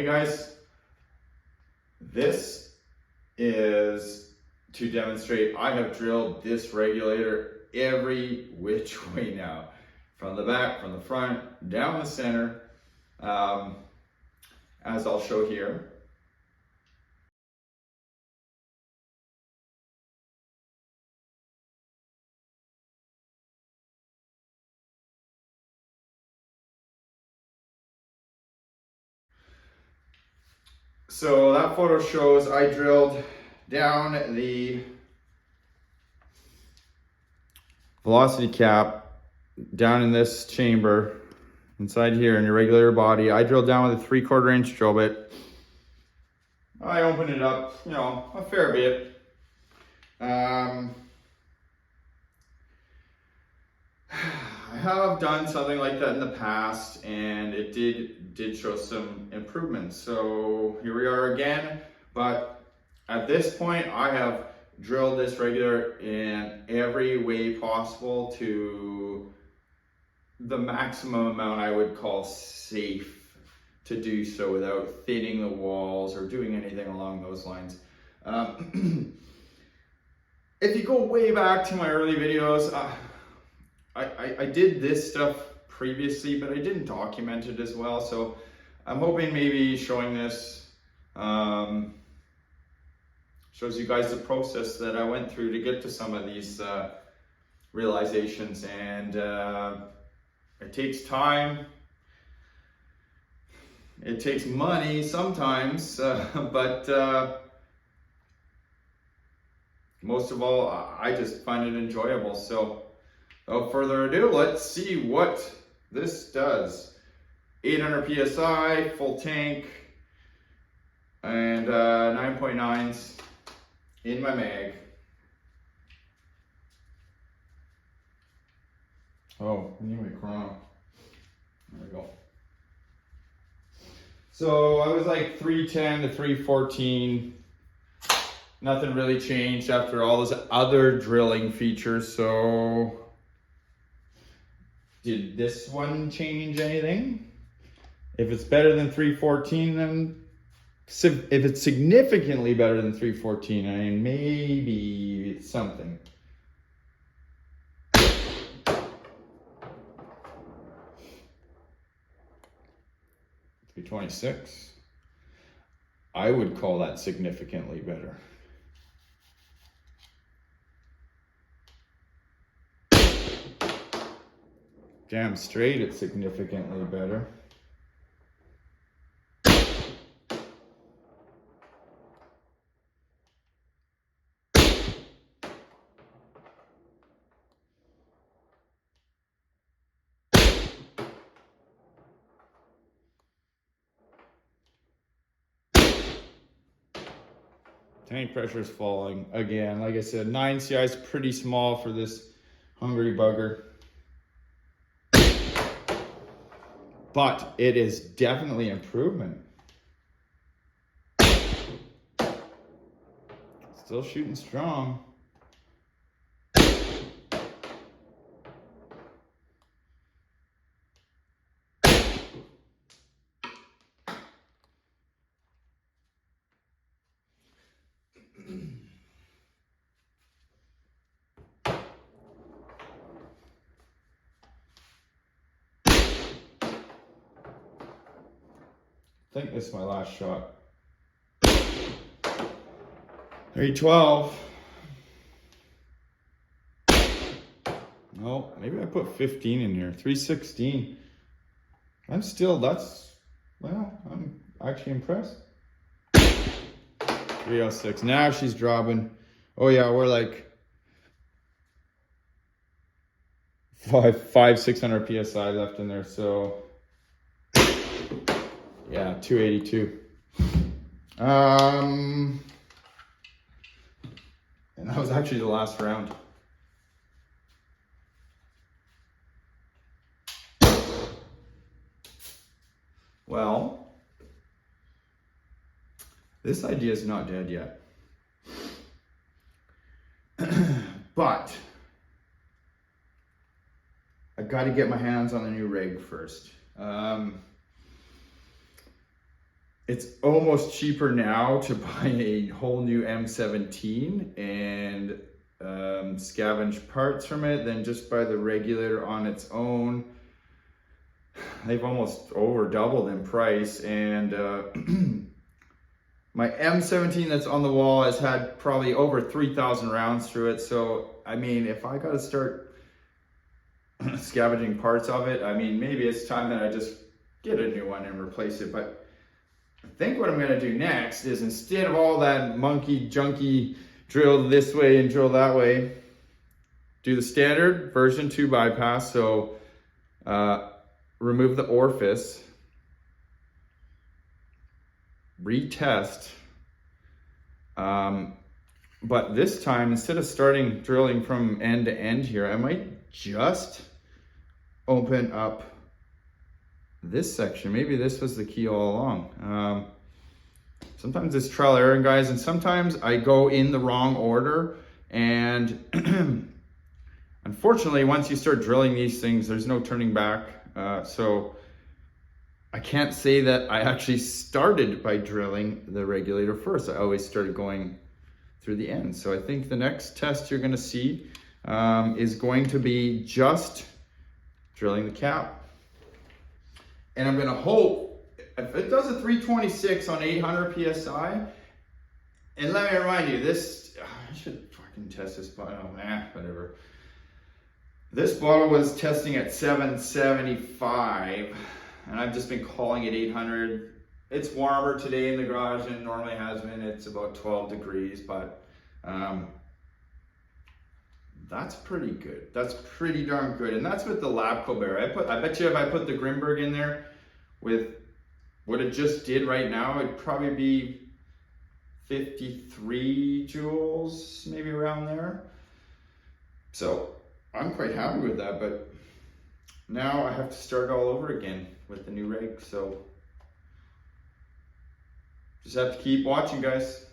Hey guys, this is to demonstrate I have drilled this regulator every which way now. From the back, from the front, down the center, as I'll show here. So that photo shows I drilled down the velocity cap down in this chamber inside here in your regulator body. I drilled down with a 3/4 inch drill bit. I opened it up, a fair bit. I have done something like that in the past, and it did show some improvements. So here we are again, but at this point I have drilled this regulator in every way possible to the maximum amount I would call safe to do so without thinning the walls or doing anything along those lines. If you go way back to my early videos, I did this stuff previously, but I didn't document it as well. So I'm hoping maybe showing this shows you guys the process that I went through to get to some of these realizations. And it takes time. It takes money sometimes, but most of all, I just find it enjoyable. So without further ado, let's see what this does. 800 PSI, full tank, and 9.9s in my mag. Oh, anyway, chrono. There we go. So I was like 310 to 314. Nothing really changed after all those other drilling features. So did this one change anything? If it's better than 314, then if it's significantly better than 314, I mean, maybe it's something. 326. I would call that significantly better. Damn straight, it's significantly better. Tank pressure is falling again. Like I said, 9 CI is pretty small for this hungry bugger. But it is definitely improvement. Still shooting strong. I think this is my last shot. 312. No, maybe I put 15 in here. 316. I'm actually impressed. 306. Now she's dropping. Oh yeah, we're like 600 PSI left in there. So yeah, 282. And that was actually the last round. Well, this idea is not dead yet. But I got to get my hands on the new rig first. it's almost cheaper now to buy a whole new M17 and scavenge parts from it than just buy the regulator on its own. They've almost over doubled in price, and my M17 that's on the wall has had probably over 3,000 rounds through it. So, I mean, if I got to start scavenging parts of it, I mean, maybe it's time that I just get a new one and replace it. But I think what I'm going to do next is, instead of all that monkey junky drill this way and drill that way, do the standard version 2 bypass. So remove the orifice, retest, but this time, instead of starting drilling from end to end here, I might just open up this section. Maybe this was the key all along. Sometimes it's trial error, guys, and sometimes I go in the wrong order, and unfortunately, once you start drilling these things, there's no turning back. So I can't say that I actually started by drilling the regulator first. I always started going through the end. So I think the next test you're gonna see is going to be just drilling the cap. And I'm gonna hope, if it does a 326 on 800 PSI, and let me remind you, this, I should fucking test this bottle, whatever. This bottle was testing at 775, and I've just been calling it 800. It's warmer today in the garage than it normally has been. It's about 12 degrees, but that's pretty good. That's pretty darn good. And that's with the Labco barrel. I bet you if I put the Grimberg in there with what it just did right now, it'd probably be 53 joules, maybe around there. So I'm quite happy with that, but now I have to start all over again with the new rig. So just have to keep watching, guys.